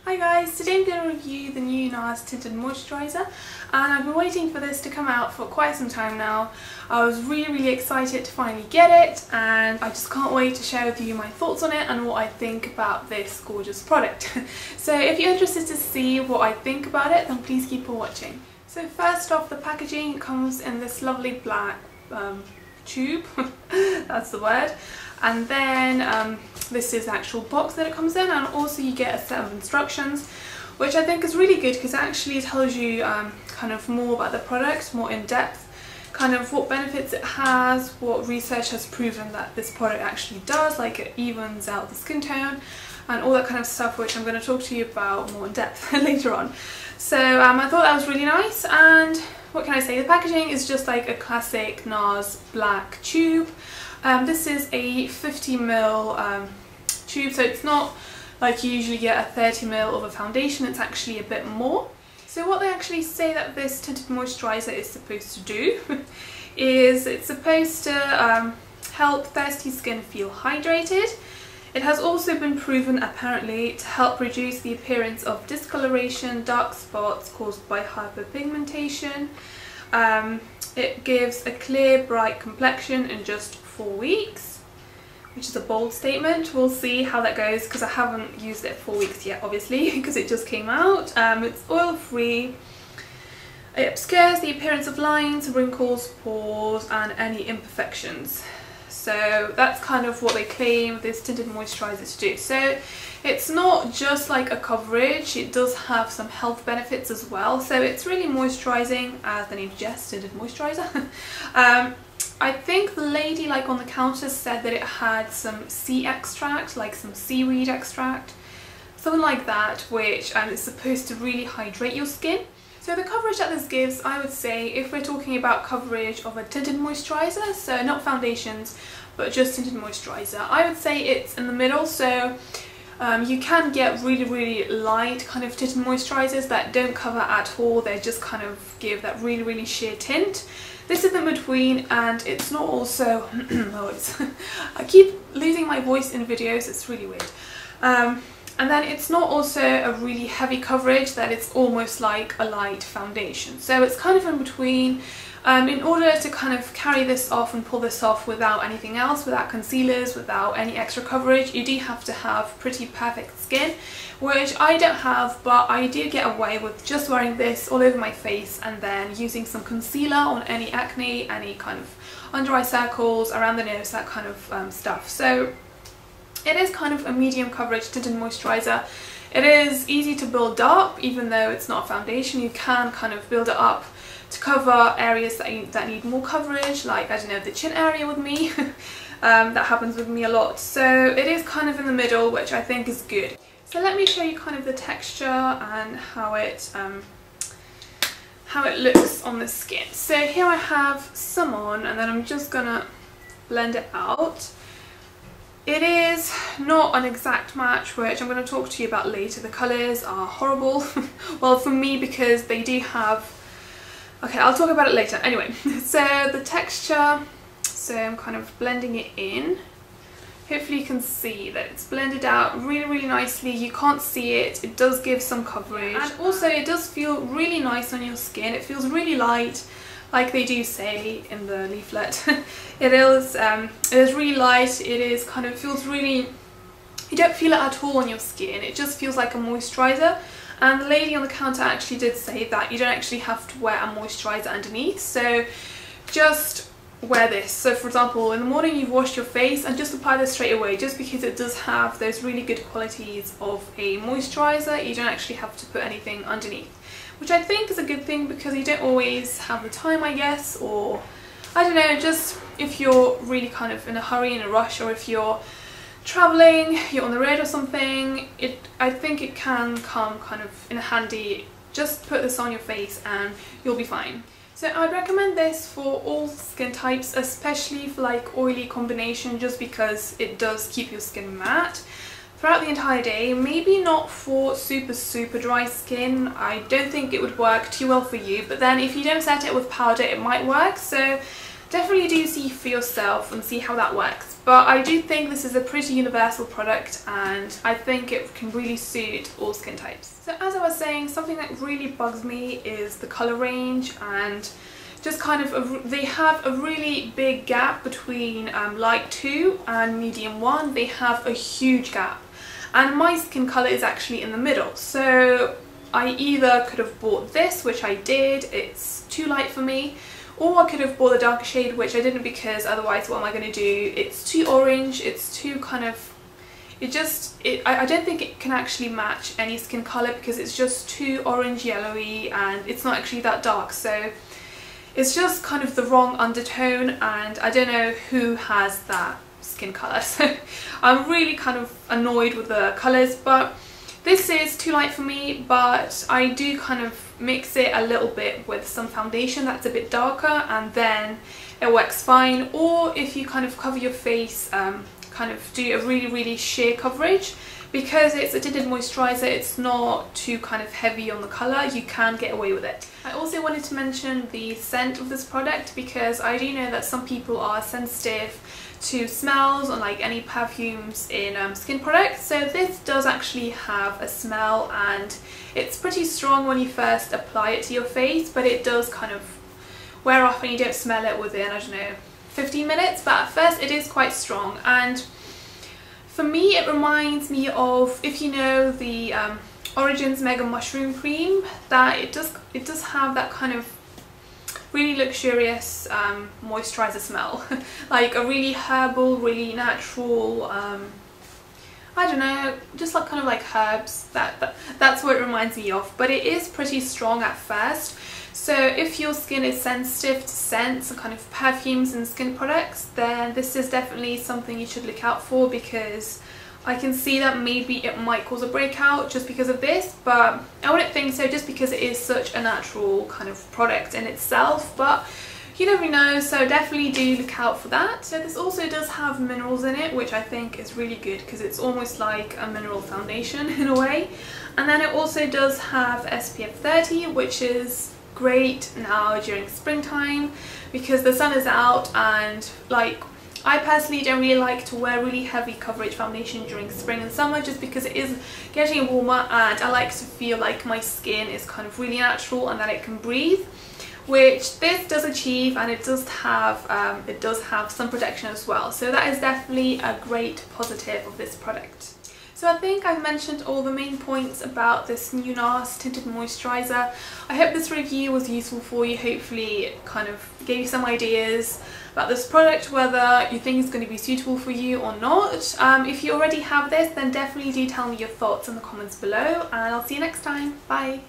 Hi guys, today I'm going to review the new NARS Tinted Moisturizer, and I've been waiting for this to come out for quite some time now. I was really excited to finally get it, and I just can't wait to share with you my thoughts on it and what I think about this gorgeous product. So if you're interested to see what I think about it, then please keep on watching. So first off, the packaging comes in this lovely black tube, that's the word, and then this is the actual box that it comes in, and also you get a set of instructions, which I think is really good because it actually tells you kind of more about the product, more in depth, kind of what benefits it has, what research has proven that this product actually does, like it evens out the skin tone and all that kind of stuff, which I'm going to talk to you about more in depth later on. So I thought that was really nice, and what can I say, the packaging is just like a classic NARS black tube. This is a 50ml tube, so it's not like you usually get a 30ml of a foundation, it's actually a bit more. So what they actually say that this tinted moisturizer is supposed to do is it's supposed to help thirsty skin feel hydrated. It has also been proven apparently to help reduce the appearance of discoloration, dark spots caused by hyperpigmentation. It gives a clear, bright complexion in just 4 weeks, which is a bold statement. We'll see how that goes because I haven't used it 4 weeks yet, obviously, because it just came out. It's oil-free. It obscures the appearance of lines, wrinkles, pores, and any imperfections. So that's kind of what they claim this tinted moisturizer to do. So it's not just like a coverage, it does have some health benefits as well. So it's really moisturizing, as the name suggests, tinted moisturizer. I think the lady like on the counter said that it had some sea extract, like some seaweed extract, something like that, which is supposed to really hydrate your skin. So the coverage that this gives, I would say, if we're talking about coverage of a tinted moisturizer, so not foundations, but just tinted moisturizer, I would say it's in the middle. So you can get really light kind of tinted moisturizers that don't cover at all, they just kind of give that really sheer tint. This is in between, and it's not also I keep losing my voice in videos, it's really weird. And then it's not also a really heavy coverage that it's almost like a light foundation. So it's kind of in between. In order to kind of carry this off and pull this off without anything else, without concealers, without any extra coverage, you do have to have pretty perfect skin, which I don't have, but I do get away with just wearing this all over my face and then using some concealer on any acne, any kind of under eye circles, around the nose, that kind of stuff. So it is kind of a medium coverage tinted moisturizer. It is easy to build up, even though it's not a foundation. You can kind of build it up to cover areas that need more coverage, like, I don't know, the chin area with me. That happens with me a lot. So it is kind of in the middle, which I think is good. So let me show you kind of the texture and how it looks on the skin. So here I have some on, and then I'm just gonna blend it out. It is not an exact match, which I'm going to talk to you about later. The colours are horrible. Well, for me, because they do have... Okay, I'll talk about it later. Anyway, so the texture, so I'm kind of blending it in. Hopefully you can see that it's blended out really nicely. You can't see it. It does give some coverage. And also it does feel really nice on your skin. It feels really light, like they do say in the leaflet. It is really light. It is kind of feels really, you don't feel it at all on your skin. It just feels like a moisturizer. And the lady on the counter actually did say that you don't actually have to wear a moisturizer underneath, so just wear this. So for example, in the morning you've washed your face and just apply this straight away, just because it does have those really good qualities of a moisturizer. You don't actually have to put anything underneath, which I think is a good thing because you don't always have the time, I guess, or I don't know, just if you're really kind of in a hurry, in a rush, or if you're traveling, you're on the road or something, I think it can come kind of in handy. Just put this on your face and you'll be fine. So I'd recommend this for all skin types, especially for like oily combination, just because it does keep your skin matte throughout the entire day. Maybe not for super dry skin. I don't think it would work too well for you, but then if you don't set it with powder, it might work. So definitely do see for yourself and see how that works. But I do think this is a pretty universal product, and I think it can really suit all skin types. So as I was saying, something that really bugs me is the colour range, and just kind of they have a really big gap between light 2 and medium 1. They have a huge gap, and my skin colour is actually in the middle. So I either could have bought this, which I did, it's too light for me, or I could have bought a darker shade, which I didn't, because otherwise what am I going to do? It's too orange, it's too kind of, I don't think it can actually match any skin colour, because it's just too orange yellowy and it's not actually that dark. So it's just kind of the wrong undertone, and I don't know who has that skin colour. So I'm really kind of annoyed with the colours, but this is too light for me. But I do kind of mix it a little bit with some foundation that's a bit darker, and then it works fine. Or if you kind of cover your face, kind of do a really sheer coverage, because it's a tinted moisturiser, it's not too kind of heavy on the colour, you can get away with it. I also wanted to mention the scent of this product, because I do know that some people are sensitive to smells or like any perfumes in skin products. So this does actually have a smell, and it's pretty strong when you first apply it to your face, but it does kind of wear off and you don't smell it within, I don't know, 15 minutes. But at first it is quite strong, and for me it reminds me of, if you know the Origins Mega Mushroom Cream, that it does have that kind of really luxurious moisturiser smell. Like a really herbal, really natural, I don't know, just like kind of like herbs. That's what it reminds me of. But it is pretty strong at first. So if your skin is sensitive to scents and kind of perfumes and skin products, then this is definitely something you should look out for, because I can see that maybe it might cause a breakout just because of this, but I wouldn't think so, just because it is such a natural kind of product in itself. But you never know, so definitely do look out for that. So this also does have minerals in it, which I think is really good, because it's almost like a mineral foundation in a way. And then it also does have SPF 30, which is great now during springtime, because the sun is out, and like I personally don't really like to wear really heavy coverage foundation during spring and summer, just because it is getting warmer, and I like to feel like my skin is kind of really natural and that it can breathe, which this does achieve, and it does have sun protection as well. So that is definitely a great positive of this product. So I think I've mentioned all the main points about this new NARS Tinted Moisturizer. I hope this review was useful for you. Hopefully it kind of gave you some ideas about this product, whether you think it's going to be suitable for you or not. If you already have this, then definitely do tell me your thoughts in the comments below, and I'll see you next time. Bye!